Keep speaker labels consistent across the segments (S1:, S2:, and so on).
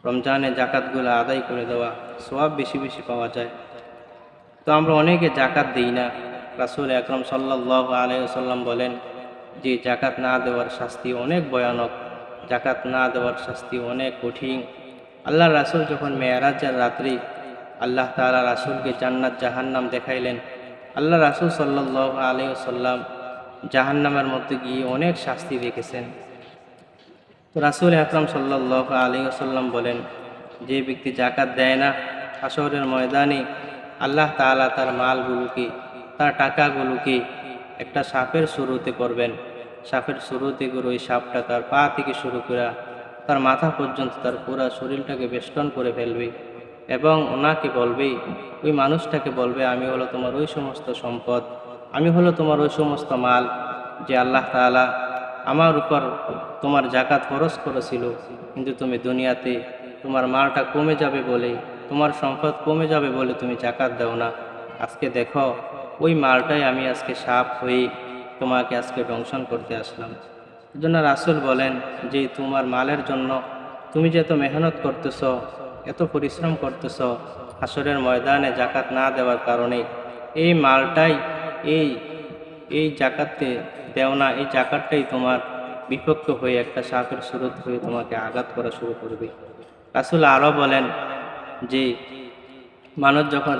S1: রমজানে জাকাতগুলো আদায় করে দেওয়া, সওয়াব বেশি বেশি পাওয়া যায়। তো আমরা অনেকে জাকাত দিই না। রাসূল আকরাম সাল্লাল্লাহু আলাইহি ওয়াসাল্লাম বলেন যে জাকাত না দেওয়ার শাস্তি অনেক ভয়ানক, জাকাত না দেওয়ার শাস্তি অনেক কঠিন। আল্লাহ রাসূল যখন মেরাজের রাত্রি আল্লাহ তাআলা রাসূলকে জান্নাত জাহান্নাম দেখাইলেন, আল্লাহ রাসূল সাল্লাল্লাহু আলাইহি ওয়াসাল্লাম জাহান্নামের মধ্যে গিয়ে অনেক শাস্তি দেখেছেন। তো রাসূল আকরাম সাল্লাল্লাহু আলাইহি ওয়াসাল্লাম বলেন, যে ব্যক্তি জাকাত দেয় না, হাসরের ময়দানে আল্লাহ তাআলা তার মালগুলোকে, তার টাকাগুলোকে একটা সাপের শুরুতে করবেন। সাপের শুরুতে করে ওই সাপটা তার পা থেকে শুরু করে তার মাথা পর্যন্ত তার পুরো শরীরটাকে বেষ্টন করে ফেলবে এবং ওনাকে বলবে, ওই মানুষটাকে বলবে, আমি হলো তোমার ওই সমস্ত সম্পদ, আমি হলো তোমার ওই সমস্ত মাল যে আল্লাহ তাআলা আমার উপর তোমার জাকাত ফরজ করেছিল, কিন্তু তুমি দুনিয়াতে তোমার মালটা কমে যাবে বলে, তোমার সম্পদ কমে যাবে বলে তুমি জাকাত দাও না। আজকে দেখো ওই মালটাই আমি আজকে সাপ হয়ে তোমাকে আজকে দংশন করতে আসলাম। এজন্য রাসূল বলেন যে তোমার মালের জন্য তুমি যে এত মেহনত করতেছ, এত পরিশ্রম করতেছ, হাসরের ময়দানে জাকাত না দেওয়ার কারণে এই মালটাই এই জাকাতে দেও না, এই জাকাতটাই তোমার বিপক্ষ হয়ে একটা সাপের স্রোত হয়ে তোমাকে আঘাত করা শুরু করবে। রাসূল আরও বলেন যে মানুষ যখন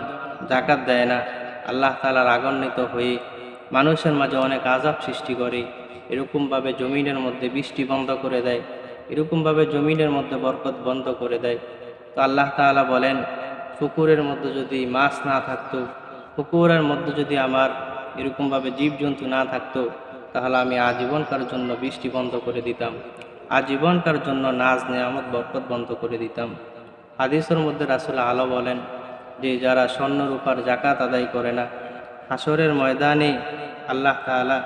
S1: জাকাত দেয় না, আল্লাহ তাআলা রাগান্বিত হয়ে মানুষের মাঝে অনেক আযাব সৃষ্টি করে, এরকমভাবে জমিনের মধ্যে বৃষ্টি বন্ধ করে দেয়, এরকমভাবে জমিনের মধ্যে বরকত বন্ধ করে দেয়। তো আল্লাহ তাআলা বলেন, পুকুরের মধ্যে যদি মাছ না থাকতো, পুকুরের মধ্যে যদি আমার এরকমভাবে জীবজন্তু না থাকতো, তাহলে আমি আজীবনকার জন্য বৃষ্টি বন্ধ করে দিতাম, আজীবনকার জন্য নাজ নেয়ামত বরকত বন্ধ করে দিতাম। হাদিসের মধ্যে রাসূল আলো বলেন যে যারা স্বর্ণ রূপার জাকাত আদায় করে না, হাসরের ময়দানে আল্লাহ তাআলা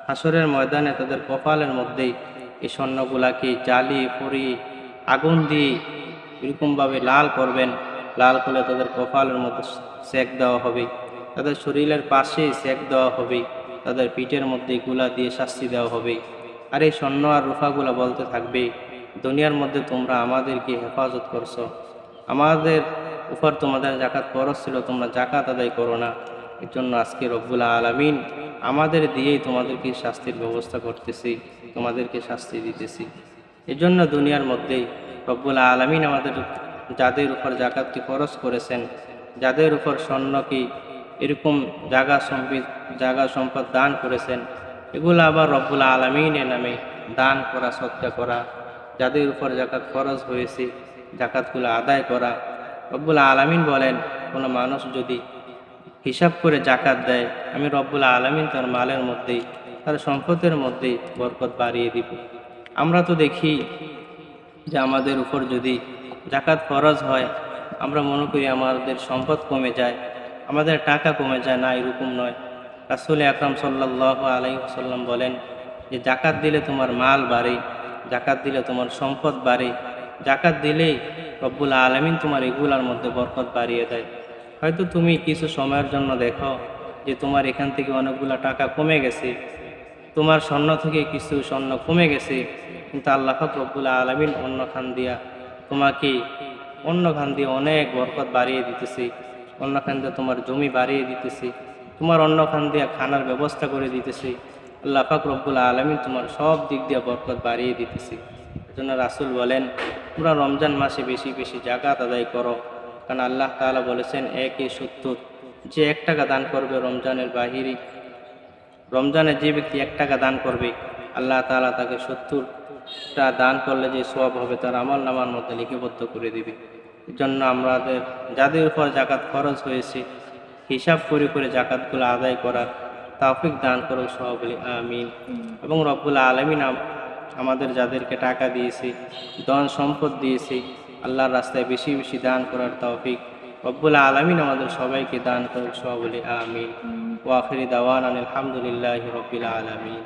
S1: হাসরের ময়দানে তাদের কপালের মধ্যেই এই স্বর্ণগুলাকে জ্বালিয়ে পুড়িয়ে আগুন দিয়ে এরকমভাবে লাল করবেন। লাল করে তাদের কপালের মধ্যে সেক দেওয়া হবে, তাদের শরীরের পাশে সেক দেওয়া হবে, তাদের পিঠের মধ্যে গুলা দিয়ে শাস্তি দেওয়া হবে। আর এই স্বর্ণ আর রূপাগুলা বলতে থাকবে, দুনিয়ার মধ্যে তোমরা আমাদেরকে হেফাজত করছো, আমাদের উপর তোমাদের জাকাত ফরজ ছিল, তোমরা জাকাত আদায় করো না, এর জন্য আজকে রব্বুল আলামিন আমাদের দিয়েই তোমাদেরকে শাস্তির ব্যবস্থা করতেছি, তোমাদেরকে শাস্তি দিতেছি। এজন্য দুনিয়ার মধ্যেই রব্বুল আলামিন আমাদের যাদের উপর জাকাতকে ফরজ করেছেন, যাদের উপর স্বর্ণকে এরকম জায়গা সম্পদ দান করেছেন, এগুলো আবার রব্বুল আলামিনের নামে দান করা, সদকা করা, যাদের উপর জাকাত ফরজ হয়েছে জাকাতগুলো আদায় করা। রব্বুল আলামিন বলেন, কোনো মানুষ যদি হিসাব করে জাকাত দেয়, আমি রব্বুল আলামিন তার মালের মধ্যেই, তার সম্পদের মধ্যেই বরকত বাড়িয়ে দিব। আমরা তো দেখি যে আমাদের উপর যদি জাকাত ফরজ হয়, আমরা মনে করি আমাদের সম্পদ কমে যায়, আমাদের টাকা কমে যায়। না, এরকম নয়। রাসূল আকরাম সাল্লাল্লাহু আলাইহি ওয়াসাল্লাম বলেন যে জাকাত দিলে তোমার মাল বাড়ে, জাকাত দিলে তোমার সম্পদ বাড়ে, জাকাত দিলেই রব্বুল আলামিন তোমার এগুলার মধ্যে বরকত বাড়িয়ে দেয়। হয়তো তুমি কিছু সময়ের জন্য দেখো যে তোমার এখান থেকে অনেকগুলো টাকা কমে গেছে, তোমার স্বর্ণ থেকে কিছু স্বর্ণ কমে গেছে, কিন্তু আল্লাহ পাক রব্বুল আলামিন অন্য খান দিয়ে অনেক বরকত বাড়িয়ে দিতেছে, অন্য খান দিয়ে তোমার জমি বাড়িয়ে দিতেছে, তোমার অন্য খান দিয়ে খানার ব্যবস্থা করে দিতেছে। আল্লাহ পাক রব্বুল আলামিন তোমার সব দিক দিয়ে বরকত বাড়িয়ে দিতেছে। এজন্য রাসূল বলেন, তোমরা রমজান মাসে বেশি বেশি জাকাত আদায় করো, কারণ আল্লাহ তাআলা বলেছেন 1/70, যে 1 টাকা দান করবে রমজানের বাহিরে, রমজানে যে ব্যক্তি 1 টাকা দান করবে, আল্লাহ তাআলা তাকে 70টা দান করলে যে সওয়াব হবে তার আমলনামার মধ্যে লিপিবদ্ধ করে দিবে। এর জন্য আমাদের যাদের উপর জাকাত ফরজ হয়েছে হিসাব করে করে জাকাতগুলো আদায় করার তৌফিক দান করো, সবাই বলি আমিন। এবং রব্বুল আলামিন আমাদের যাদেরকে টাকা দিয়েছে, ধন সম্পদ দিয়েছে, আল্লাহর রাস্তায় বেশি বেশি দান করার তৌফিক রব্বুল আলামিন আমাদের সবাইকে দান করুক, সবাই বলি আমিন। ওয়া আখিরি দাওয়ানা আলহামদুলিল্লাহি রাব্বিল আলামিন।